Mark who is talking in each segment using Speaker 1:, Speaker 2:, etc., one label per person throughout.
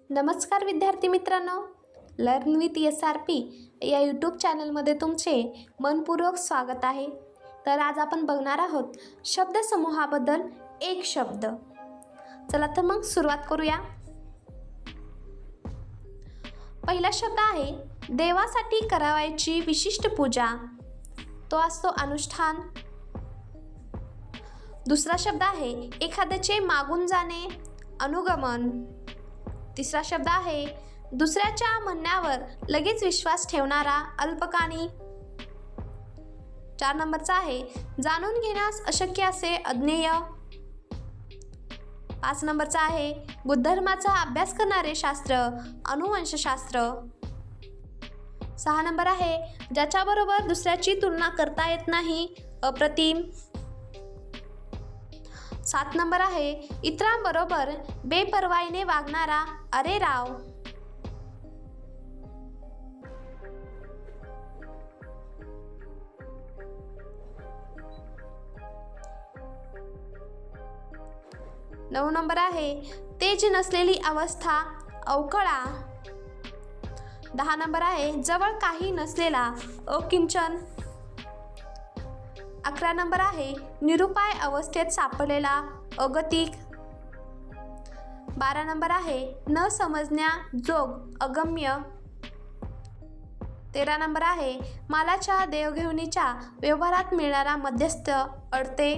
Speaker 1: नमस्कार विद्यार्थी मित्रांनो, लर्न विथ SRP या यूट्यूब चॅनलमध्ये तुमचे मनपूर्वक स्वागत आहे. तर आज आपण बघणार आहोत शब्दसमूहाबद्दल एक शब्द. चला तर मग सुरुवात करूया. पहिला शब्द आहे देवासाठी करावयाची विशिष्ट पूजा, तो असतो अनुष्ठान. दुसरा शब्द आहे एखाद्याचे मागून जाणे, अनुगमन. तिसरा शब्द आहे दुसऱ्याच्या म्हणण्यावर लगेच विश्वास ठेवणारा, अल्पकानी. 4 नंबरचा आहे जाणून घेण्यास अशक्य असे, अज्ञेय. 5 नंबरचा आहे बुद्धधर्माचा अभ्यास करणारे शास्त्र, अनुवंशशास्त्र. 6 नंबर आहे ज्याच्याबरोबर दुसऱ्याची तुलना करता येत नाही, अप्रतिम. 7 नंबर आहे इतरांबरोबर बेपर्वाईने वागणारा, अरे राव. 9 नंबर आहे तेज नसलेली अवस्था, अवकळा. 10 नंबर आहे जवळ काही नसलेला, अकिंचन. 11 नंबर आहे निरुपाय अवस्थेत सापडलेला, अगतिक. 12 नंबर आहे न समजण्याजोग, अगम्य. 13 नंबर आहे मालाच्या देवघेवणीच्या व्यवहारात मिळणारा मध्यस्थ, अडते.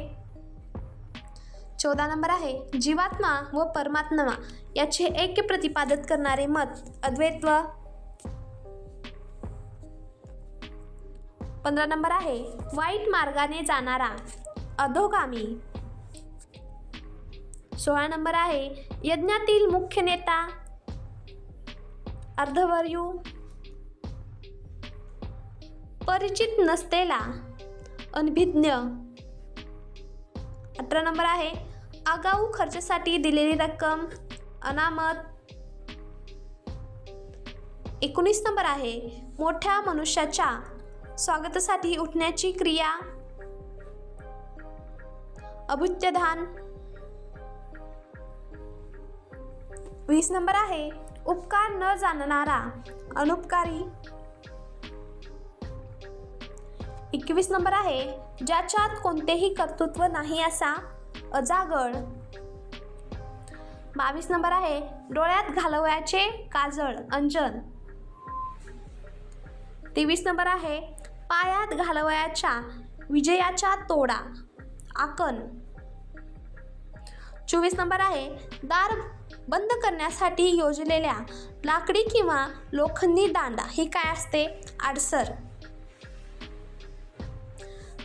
Speaker 1: 14 नंबर आहे जीवात्मा व परमात्मा याचे ऐक्य प्रतिपादित करणारे मत, अद्वैत्व. 15 नंबर आहे वाईट मार्गाने जाणारा, अधोगामी. 16 नंबर आहे यज्ञातील मुख्य नेता, अर्धवर्यू. परिचित नसलेला, अनभिज्ञ. 18 नंबर आहे आगाऊ खर्चासाठी दिलेली रक्कम, अनामत. 19 नंबर आहे मोठ्या मनुष्याच्या स्वागतासाठी उठण्याची क्रिया, अभुत्यधान. 20 नंबर आहे उपकार न जाणणारा, अनुपकारी. 21 नंबर आहे ज्याच्यात कोणतेही कर्तृत्व नाही असा, अजागळ. 22 नंबर आहे डोळ्यात घालवायचे काजळ, अंजन. 23 नंबर आहे पायात घालवायच्या विजयाचा तोडा, आकन. 24 नंबर आहे दार बंद करण्यासाठी योजलेल्या लाकडी किंवा लोखंडी दांडा, ही काय असते, आडसर.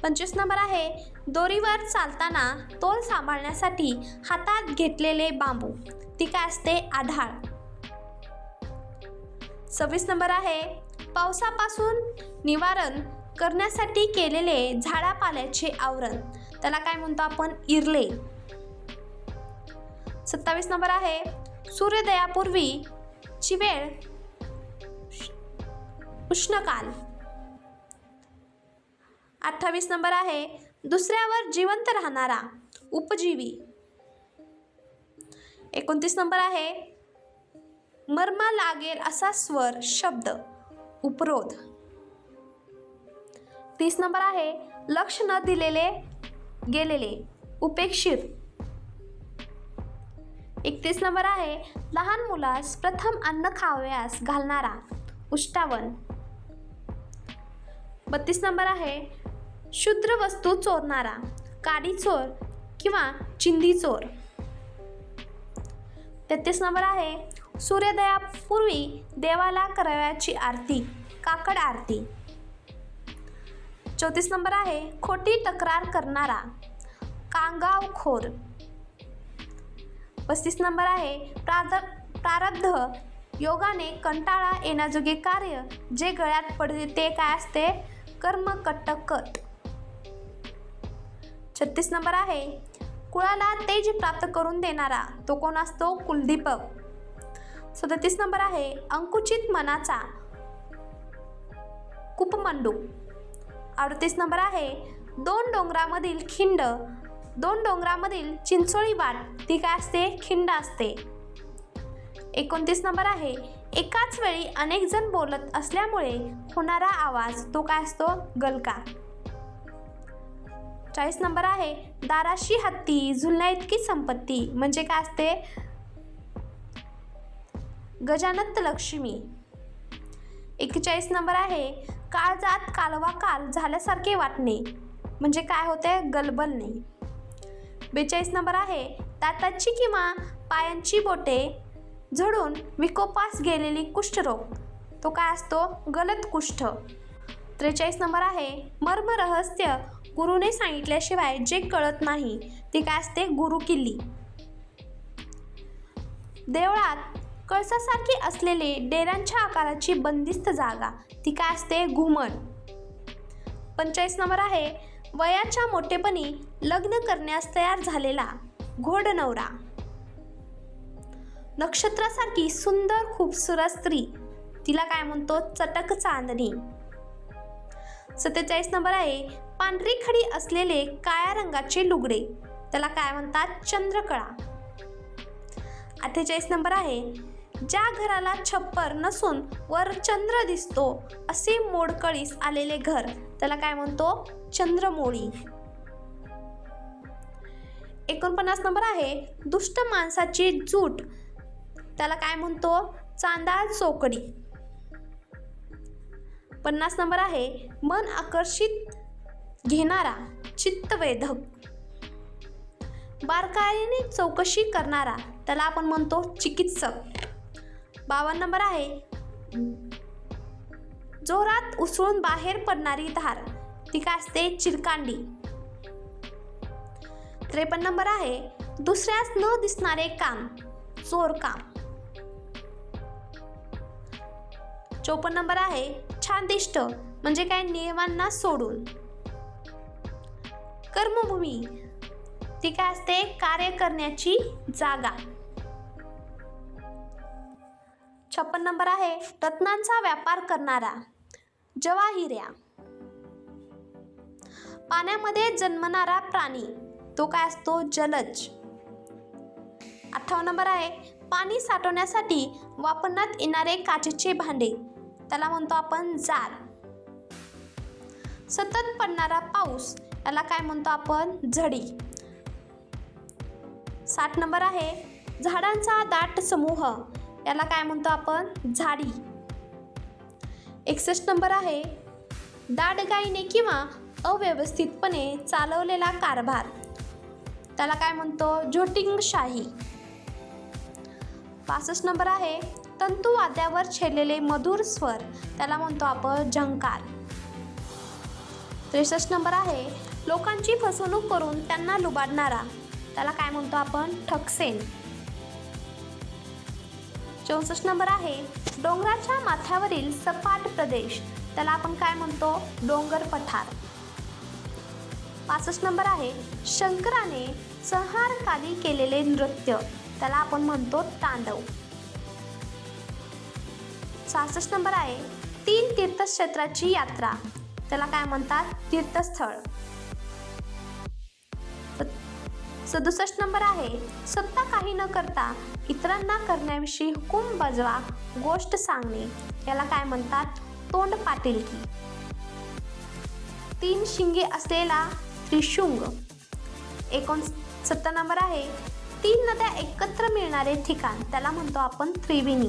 Speaker 1: 25 नंबर आहे दोरीवर चालताना तोल सांभाळण्यासाठी हातात घेतलेले बांबू, ती काय असते, आढाळ. 26 नंबर आहे पावसापासून निवारण करण्यासाठी केलेले झाडापाल्याचे आवरण, त्याला काय म्हणतो आपण, इरले. 27 नंबर आहे सूर्योदयापूर्वीची वेळ, उष्णकाल. 28 नंबर आहे दुसऱ्यावर जिवंत राहणारा, उपजीवी. 29 नंबर आहे मर्मा लागेल असा स्वर, शब्द, उपरोध. 30 नंबर आहे लक्ष न दिलेले गेलेले, उपेक्षित. 31 नंबर आहे लहान मुलास प्रथम अन्न खावयास घालणारा, उष्टावण. 32 नंबर आहे क्षुद्र वस्तू चोरणारा, काडी चोर किंवा चिंधी चोर. 33 नंबर आहे सूर्योदयापूर्वी देवाला करावयाची आरती, काकड आरती. 34 नंबर आहे खोटी तक्रार करणारा, कांगावखोर. 35 नंबर आहे प्रारब्ध योगाने कंटाळा येण्याजोगे कार्य जे गळ्यात पडते, ते काय असते, कर्म कटकट. 36 नंबर आहे कुळाला तेज प्राप्त करून देणारा, तो कोण असतो, कुलदीपक. 37 नंबर आहे अंकुचित मनाचा, कुपमंडू. 38 नंबर आहे 2 डोंगरामधील खिंड, 2 डोंगरामधील चिंचोळी वाट, ती काय असते, खिंड असते. 29 नंबर आहे एकाच वेळी अनेक जण बोलत असल्यामुळे होणारा आवाज तो काय असतो गलका. 40 नंबर आहे दाराशी हत्ती झुलण्या इतकी संपत्ती म्हणजे काय असते गजानत लक्ष्मी. 41 नंबर आहे काळजात कालवा काल झाल्यासारखे वाटणे म्हणजे काय होते गलबलणे. 42 नंबर आहे दाताची किंवा पायांची बोटे झडून विकोपास गेलेली कुष्ठरोग तो काय असतो गलत कुष्ठ. 43 नंबर आहे मर्म रहस्य गुरुने सांगितल्याशिवाय जे कळत नाही ती काय असते गुरुकिल्ली. देवळात कळसासारखी असलेले डेऱ्यांच्या आकाराची बंदिस्त जागा ती काय असते घुमट. 45 नंबर आहे वयाच्या मोठेपणी लग्न करण्यास तयार झालेला घोड नवरा. नक्षत्रासारखी सुंदर खूपसुरत स्त्री तिला काय म्हणतो चटक चांदणी. 47 नंबर आहे पांढरी खडी असलेले काळ्या रंगाचे लुगडे त्याला काय म्हणतात चंद्रकळा. 48 नंबर आहे ज्या घराला छप्पर नसून वर चंद्र दिसतो असे मोडकळीस आलेले घर त्याला काय म्हणतो चंद्रमोळी. 49 नंबर आहे दुष्ट माणसाची जूट त्याला काय म्हणतो चांदाळ चोकडी. 50 नंबर आहे मन आकर्षित घेणारा चित्तवेधक. बारकाईने चौकशी करणारा त्याला आपण म्हणतो चिकित्सक. 52 नंबर आहे जोरात उसळून बाहेर पडणारी धार ती काय असते चिरकांडी. 53 नंबर आहे दुसऱ्यास न दिसणारे काम चोरकाम. 54 नंबर आहे छानदिष्ट म्हणजे काय नियमांना सोडून. कर्मभूमी ती काय असते कार्य करण्याची जागा. 56 नंबर आहे रत्नांचा व्यापार करणारा जवाहिऱ्या. पाण्यामध्ये जन्मणारा प्राणी तो काय असतो जलज. 58 नंबर आहे पाणी साठवण्यासाठी वापरण्यात येणारे काचेचे भांडे त्याला म्हणतो आपण जार. सतत पडणारा पाऊस याला काय म्हणतो आपण झडी. 60 नंबर आहे झाडांचा दाट समूह याला काय म्हणतो आपण झाडी. 61 नंबर आहे दाडगाईने किंवा अव्यवस्थितपणे चालवलेला कारभार त्याला काय म्हणतो झोटिंगशाही. 65 नंबर आहे तंतुवाद्यावर छेडलेले मधुर स्वर त्याला म्हणतो आपण झंकार. 63 नंबर आहे लोकांची फसवणूक करून त्यांना लुबाडणारा त्याला काय म्हणतो आपण ठकसेन. 64 नंबर आहे डोंगराच्या माथ्यावरील सपाट प्रदेश त्याला आपण काय म्हणतो डोंगर पठार. 65 नंबर आहे शंकराने संहारकाली केलेले नृत्य त्याला आपण म्हणतो तांडव. 66 नंबर आहे 3 तीर्थक्षेत्राची यात्रा त्याला काय म्हणतात तीर्थस्थळ. 67 नंबर आहे स्वतः काही न करता इतरांना करण्याविषयी हुकूम बजवा गोष्ट सांगणे याला काय म्हणतात तोंड पाटीलकी. 3 शिंगे असलेला त्रिशृंग. 69 नंबर आहे 3 नद्या एकत्र मिळणारे ठिकाण त्याला म्हणतो आपण त्रिवेणी.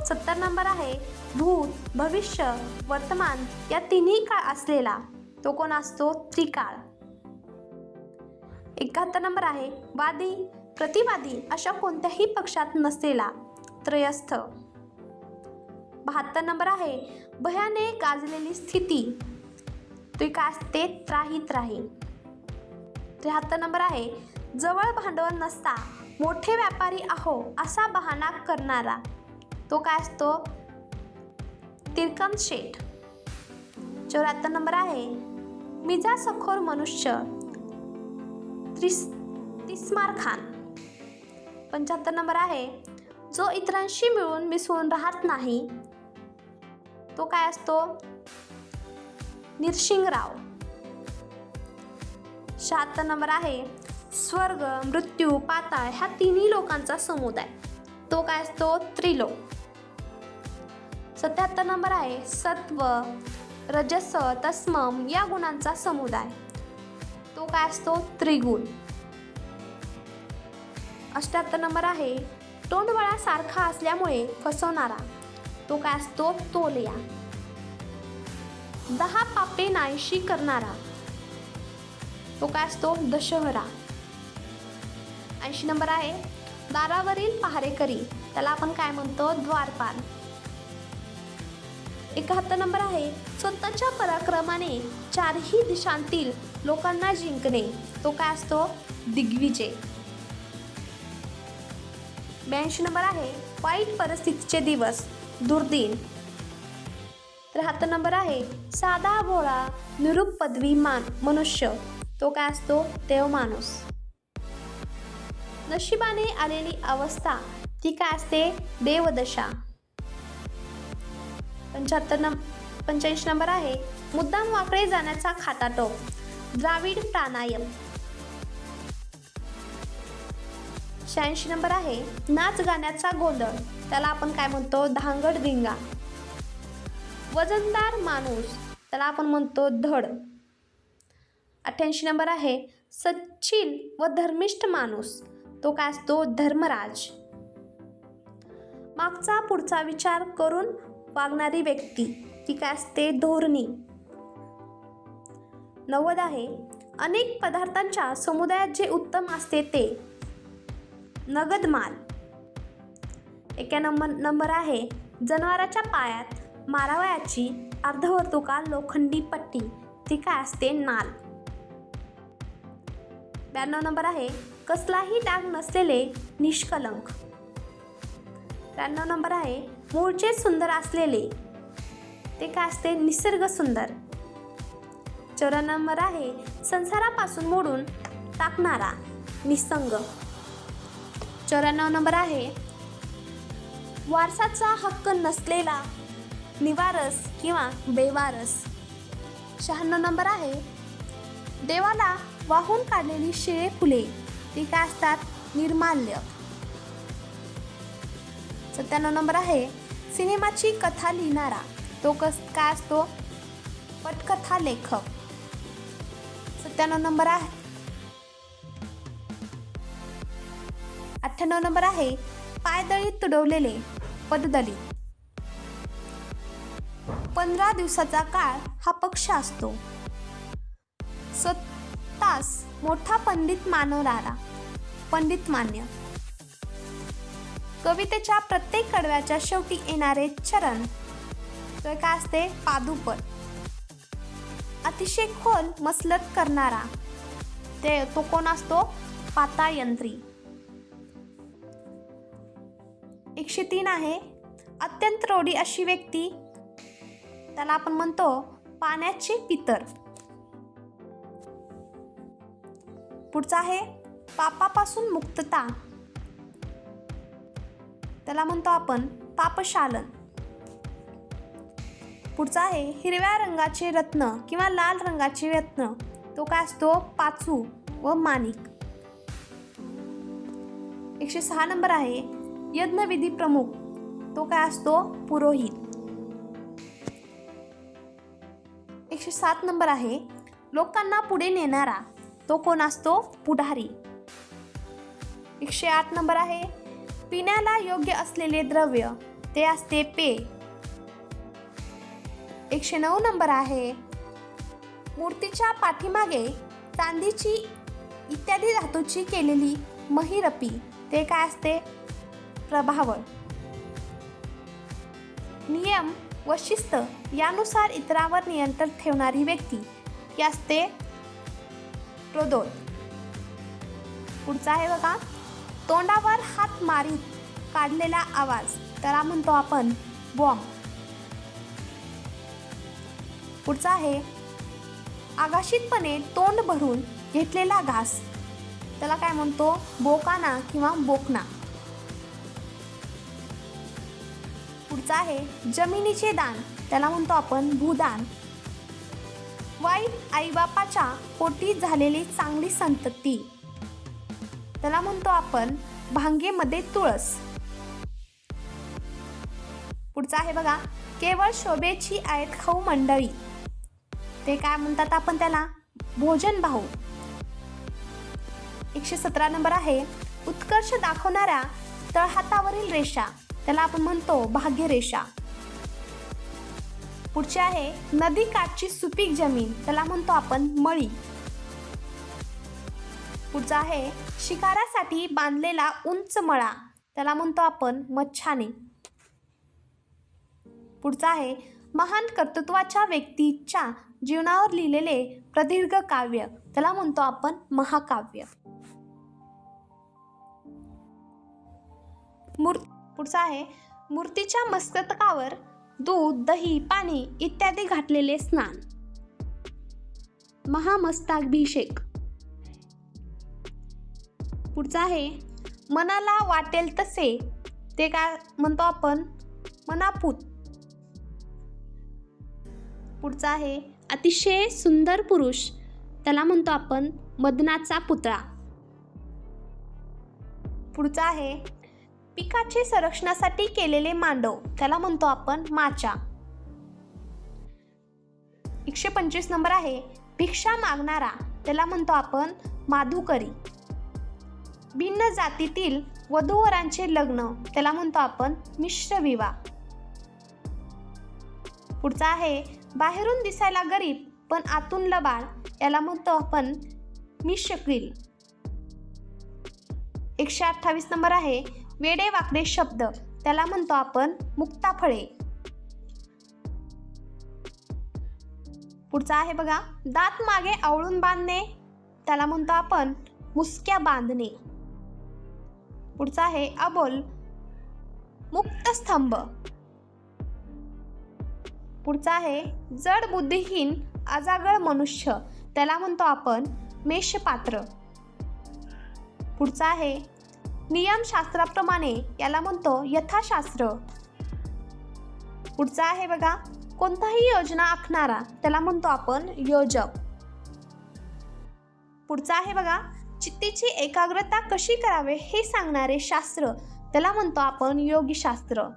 Speaker 1: 70 नंबर आहे भूत भविष्य वर्तमान या तिन्ही काळ असलेला तो कोण असतो त्रिकाळ. 71 नंबर आहे वादी प्रतिवादी अशा कोणत्याही पक्षात नसलेला त्रयस्थ. 72 नंबर आहे भयाने गाजलेली स्थिती ती काय असते त्राही त्राही. 73 नंबर आहे जवळ भांडवल नसता मोठे व्यापारी आहो असा बहाणा करणारा तो काय असतो तिरकम शेठ. 74 नंबर आहे मिजा सखोर मनुष्य तिस्मार खान. 75 नंबर आहे जो इतरांशी मिळून मिसळून राहत नाही तो काय असतो निरशिंगराव. 76 नंबर आहे स्वर्ग मृत्यू पाताळ ह्या तिन्ही लोकांचा समुदाय तो काय असतो त्रिलोक. 77 नंबर आहे सत्व, रजस, तस्मम या गुणांचा समुदाय. तो काय असतो त्रिगुण. 78 नंबर आहे तोंडवळासारखा असल्यामुळे फसवणारा. तो काय असतो तोलया. 10 पापे नाहीशी करणारा. तो काय असतो दशहरा. 80 नंबर आहे दारावरील पहारेकरी. त्याला आपण काय म्हणतो द्वारपाल. 71 नंबर आहे स्वतःच्या पराक्रमाने चारही दिशांतील लोकांना जिंकणे. तो काय असतो दिग्विजय. 82 नंबर आहे वाईट परिस्थितीचे दिवस दुर्दिन. 73 नंबर आहे साधा भोळा निरूप पदवीमान मनुष्य. तो काय असतो देवमाणूस. नशिबाने आलेली अवस्था ती काय असते देवदशा. 85 नंबर आहे मुद्दाम वाकडे जाण्याचा खाटाटोप द्राविड प्राणायाम. 86 नंबर आहे नाच गाण्याचा गोंधळ. त्याला आपण काय म्हणतो धांगड धिंगा. वजनदार माणूस त्याला आपण म्हणतो धड. 88 नंबर आहे सच्चिल व धर्मिष्ठ माणूस. तो काय असतो धर्मराज. मागचा पुढचा विचार करून वागणारी व्यक्ती ती काय असते धोरणी. 90 आहे अनेक पदार्थांच्या समुदायात जे उत्तम असते ते नगद माल. 91 नंबर आहे जनावराच्या पायात मारावयाची अर्धवर्तुळाकार लोखंडी पट्टी ती काय असते नाल. 92 नंबर आहे कसलाही डाग नसलेले निष्कलंक. 93 नंबर आहे मूळचे सुंदर असलेले ते काय असते निसर्ग सुंदर. 94 नंबर आहे संसारापासून मोडून टाकणारा निसंग. 94 नंबर आहे वारसाचा हक्क नसलेला निवारस किंवा बेवारस. 96 नंबर आहे देवाला वाहून काढलेली शिळे फुले ती काय असतात निर्माल्य. 97 नंबर आहे सिनेमाची कथा लिहिणारा. तो काय असतो पटकथा लेखक. 97 नंबर आहे 98 नंबर आहे पायदळीत तुडवलेले पददलित. 15 दिवसाचा काळ हा पक्ष असतो. स्वतःस मोठा पंडित मानणारा पंडित मान्य. कवितेच्या प्रत्येक कडव्याच्या शेवटी येणारे चरण तर काय असते पादुपद. अतिशय खोल मसलत करणारा तो कोण असतो पातायंत्री. 103 आहे अत्यंत रोडी अशी व्यक्ती त्याला आपण म्हणतो पाण्याचे पितर. पुढचा आहे पापापासून मुक्तता. त्याला म्हणतो आपण पापशालन. पुढचा आहे हिरव्या रंगाचे रत्न किंवा लाल रंगाचे रत्न. तो काय असतो पाचू व माणिक. 106 नंबर आहे यज्ञविधी प्रमुख. तो काय असतो पुरोहित. 107 नंबर आहे लोकांना पुढे नेणारा. तो कोण असतो पुढारी. 108 नंबर आहे पिण्याला योग्य असलेले द्रव्य ते असते पेय. 109 नंबर आहे मूर्तीच्या पाठीमागे चांदीची इत्यादी धातूची केलेली महिरपी. ते काय असते प्रभावळ. नियम व शिस्त यानुसार इतरांवर नियंत्रण ठेवणारी व्यक्ती ही असते प्रदोत. पुढचा आहे बघा तोंडावर हात मारीत काढलेला आवाज त्याला म्हणतो आपण बॉम्ब. पुढचा आहे आगाशीतपणे तोंड भरून घेतलेला घास त्याला काय म्हणतो बोकाना किंवा बोकना. पुढचा आहे जमिनीचे दान त्याला म्हणतो आपण भूदान. वाईट आईबापाच्या पोटी झालेली चांगली संतती त्याला म्हणतो आपण भांगेमध्ये तुळस. पुढचं आहे बघा, केवळ शोभेची आहेत खाऊ मंडळी. ते काय म्हणतात आपण त्याला? भोजन भाऊ. 117 नंबर आहे, उत्कर्ष दाखवणाऱ्या तळहातावरील रेषा, त्याला आपण म्हणतो भाग्यरेषा. पुढचे आहे, नदी काठची सुपीक जमीन, त्याला म्हणतो आपण मळी. पुढचा आहे, शिकारासाठी बांधलेला उंच मळा, त्याला म्हणतो आपण मच्छाने. पुढचा आहे, महान कर्तृत्वाच्या व्यक्तीच्या जीवनावर लिहिलेले प्रदीर्घ काव्य, त्याला म्हणतो आपण महाकाव्य. पुढचा आहे, मूर्तीच्या मस्तकावर दूध, दही, पाणी इत्यादी घातलेले स्नान, महामस्तकाभिषेक. पुढचा आहे, मनाला वाटेल तसे, ते काय म्हणतो आपण? मनापूत. पुढचा आहे, अतिशय सुंदर पुरुष, त्याला म्हणतो आपण मदनाचा पुतळा. पुढचा आहे, पिकाचे संरक्षणासाठी केलेले मांडव, त्याला म्हणतो आपण माचा. 125 नंबर आहे, भिक्षा मागणारा, त्याला म्हणतो आपण माधुकरी. भिन्न जातीतील वधूवरांचे लग्न, त्याला म्हणतो आपण मिश्र विवाह. पुढचा आहे, बाहेरून दिसायला गरीब पण आतून लबाड, याला म्हणतो आपण मिश्किल. 128 नंबर आहे, वेडे वाकडे शब्द, त्याला म्हणतो आपण मुक्ताफळे. पुढचा आहे बघा, दात मागे आवळून बांधणे, त्याला म्हणतो आपण मुसक्या बांधणे. पुढचा आहे, अबोल मुक्त स्तंभ. पुढचा आहे, जड बुद्धिहीन अजागळ मनुष्य, त्याला म्हणतो आपण मेषपात्र. पुढचा आहे, नियमशास्त्राप्रमाणे, याला म्हणतो यथाशास्त्र. पुढचा आहे बघा, कोणताही योजना आखणारा, त्याला म्हणतो आपण योजक. पुढचा आहे बघा, चित्ताची एकाग्रता कशी करावे हे सांगणारे शास्त्र, त्याला म्हणतो आपण योगशास्त्र.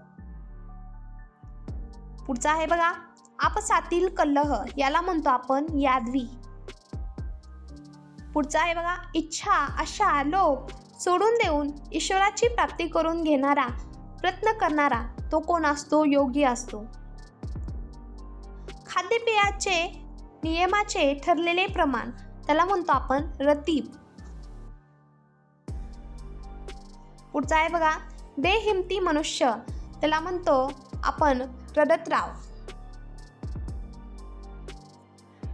Speaker 1: पुढचा आहे बघा, आपसातील कलह, याला म्हणतो आपण यादवी. पुढचा आहे बघा, इच्छा, आशा, लोभ सोडून देऊन ईश्वराची प्राप्ती करून घेणारा, प्रयत्न करणारा, तो कोण असतो? योगी असतो. खाद्यपेयाचे नियमाचे ठरलेले प्रमाण, त्याला म्हणतो आपण रतीब. पुढचा आहे बघा, बेहिमती मनुष्य, त्याला म्हणतो आपण रडतराव.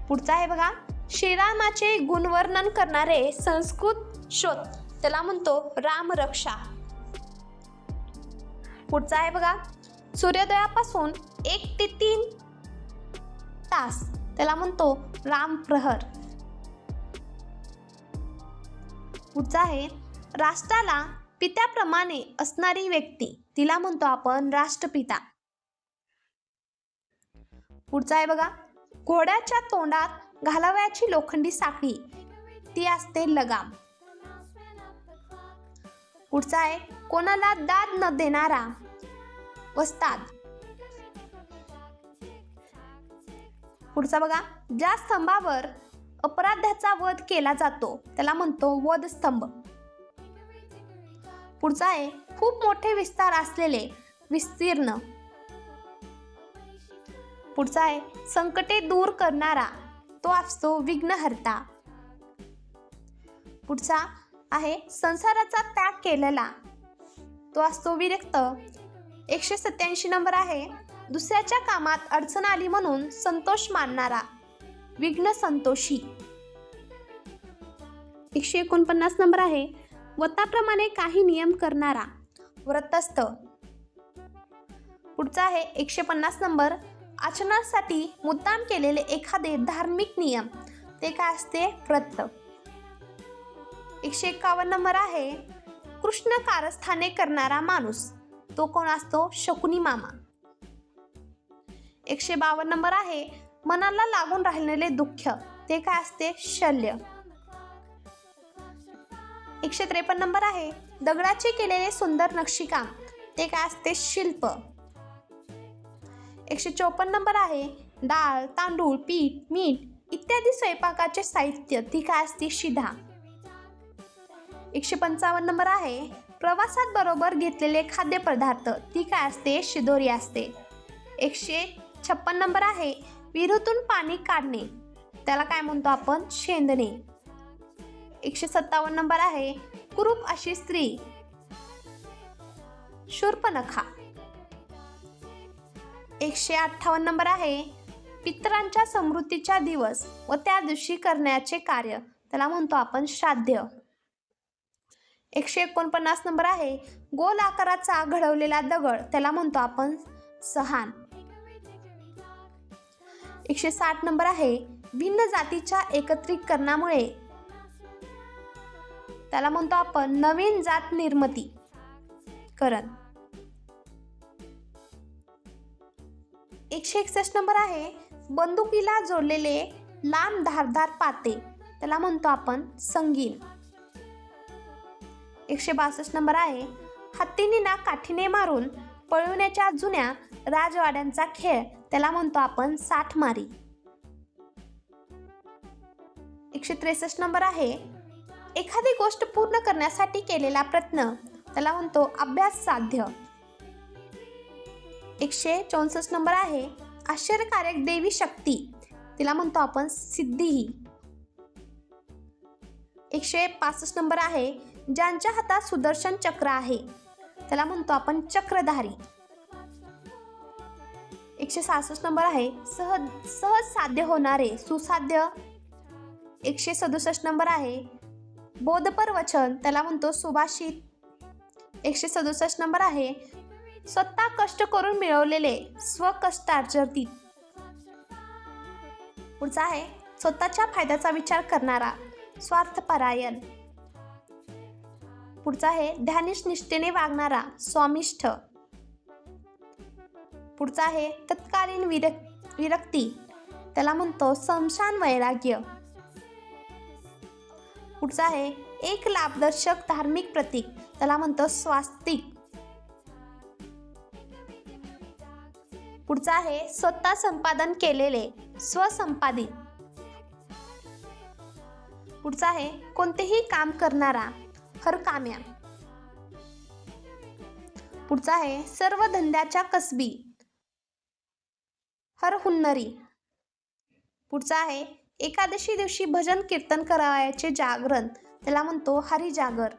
Speaker 1: पुढचा आहे बघा, श्रीरामाचे गुणवर्णन करणारे संस्कृत शोध, त्याला म्हणतो रामरक्षा. पुढचा आहे बघा, सूर्योदयापासून 1 ते 3 तास, त्याला म्हणतो रामप्रहर. पुढचा आहे, राष्ट्राला पित्याप्रमाणे असणारी व्यक्ती, तिला म्हणतो आपण राष्ट्रपिता. पुढचा आहे बघा, घोड्याच्या तोंडात घालावयाची लोखंडी साखळी, ती असते लगाम. पुढचा आहे, कोणाला दाद न देणारा वस्ताद. पुढचा बघा, ज्या स्तंभावर अपराध्याचा वध केला जातो, त्याला म्हणतो वधस्तंभ. पुढचा आहे, खूप मोठे विस्तार असलेले विस्तीर्ण. पुढचा आहे, संकटे दूर करणारा, तो असतो विघ्नहर्ता. पुढचा आहे, संसाराचा त्याग केलेला, तो असतो विरक्त. 187 नंबर आहे, दुसऱ्याच्या कामात अडचण आली म्हणून संतोष मानणारा, विघ्न संतोषी. 149 नंबर आहे, व्रताप्रमाणे काही नियम करणारा, व्रतस्थ. पुढचा आहे 150 नंबर, आचरणासाठी मुद्दाम केलेले एखादे धार्मिक नियम, ते काय असते? व्रत. 151 नंबर आहे, कृष्ण कारस्थाने करणारा माणूस, तो कोण असतो? शकुनी मामा. 152 नंबर आहे, मनाला लागून राहिलेले दुःख, ते काय असते? शल्य. 153 नंबर आहे, दगडाचे केलेले सुंदर नक्षीकाम, ते काय असते? शिल्प. 154 नंबर आहे डाळ, तांदूळ, पीठ, मीठ इत्यादी स्वयंपाकाचे साहित्य, ती काय असते? शिधा. 155 नंबर आहे प्रवासात बरोबर घेतलेले खाद्यपदार्थ, ती काय असते? शिदोरी असते. 156 नंबर आहे विहिरीतून पाणी काढणे, त्याला काय म्हणतो आपण? शेंदणे. 157 नंबर आहे कुरूप अशी स्त्री, शूर्पणखा. 158 नंबर आहे पितरांच्या समृद्धीचा दिवस व त्या दिवशी करण्याचे कार्य, त्याला म्हणतो आपण श्राद्ध. 149 नंबर आहे गोल आकाराचा घडवलेला दगड, त्याला म्हणतो आपण सहान. 160 नंबर आहे भिन्न जातीच्या एकत्रीकरणामुळे, त्याला म्हणतो आपण नवीन जात निर्मिती करण. 161 नंबर आहे बंदुकीला जोडलेले लांब धारदार पाते, त्याला म्हणतो आपण संगीन. 162 नंबर आहे हत्तीने ना काठीने मारून पळवण्याच्या जुन्या राजवाड्यांचा खेळ, त्याला म्हणतो आपण साठमारी. 163 नंबर आहे एखादी गोष्ट पूर्ण करण्यासाठी केलेला प्रयत्न, त्याला म्हणतो अभ्यास साध्य. 164 नंबर आहे आश्चर्यकारक देवी शक्ती, तिला म्हणतो आपण सिद्धी. 165 नंबर आहे ज्यांच्या हातात सुदर्शन चक्र आहे, त्याला म्हणतो आपण चक्रधारी. 166 नंबर आहे सहज साध्य होणारे सुसाध्य. 167 नंबर आहे बोधपर वचन, त्याला म्हणतो सुभाषित. 167 नंबर आहे स्वतः कष्ट करून मिळवलेले स्वकष्टार्जित. पुढचा आहे स्वतःच्या फायद्याचा विचार करणारा स्वार्थपरायण. पुढचा आहे ध्यानिष्ठ निष्ठेने वागणारा स्वामिष्ठ. पुढचा आहे तत्कालीन विरक्ती, त्याला म्हणतो समशान वैराग्य. पुढचा आहे एक लाभदर्शक धार्मिक प्रतीक, त्याला म्हणतो स्वास्तिक. पुढचा आहे स्वतः संपादन केलेले स्वसंपादित. पुढचा आहे कोणतेही काम करणारा हरकाम्या. पुढचा आहे सर्व धंद्याच्या कसबी हरहुन्नरी. पुढचा आहे एकादशी दिवशी भजन कीर्तन करावयाचे जागरण, त्याला म्हणतो हरिजागर.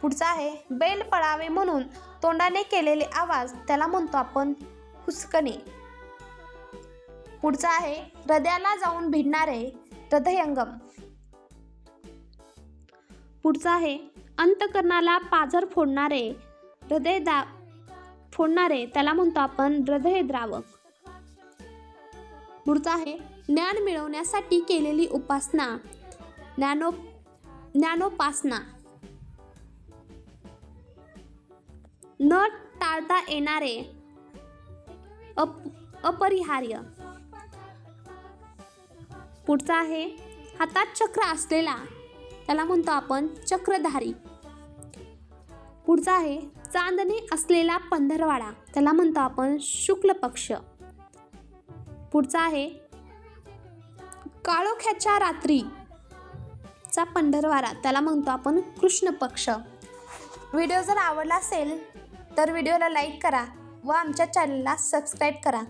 Speaker 1: पुढचा आहे बैल पळावे म्हणून तोंडाने केलेले आवाज, त्याला म्हणतो आपण हुसकणे. पुढचा आहे हृदयाला जाऊन भिडणारे हृदयंगम. पुढचा आहे अंतकरणाला पाझर फोडणारे फोडणारे, त्याला म्हणतो आपण हृदयद्रावक. पुढचा आहे ज्ञान मिळवण्यासाठी केलेली उपासना ज्ञानोपासना. न टाळता येणारे अपरिहार्य. पुढचा आहे हातात चक्र असलेला, त्याला म्हणतो आपण चक्रधारी. पुढचा आहे चांदणे असलेला पंधरवाडा, त्याला म्हणतो आपण शुक्ल पक्ष. पुढचा आहे काळोख्याच्या रात्रीचा पंधरवाडा, त्याला म्हणतो आपण कृष्ण पक्ष. व्हिडिओ जर आवडला असेल तर व्हिडिओला लाईक करा व आमच्या चॅनलला सबस्क्राईब करा.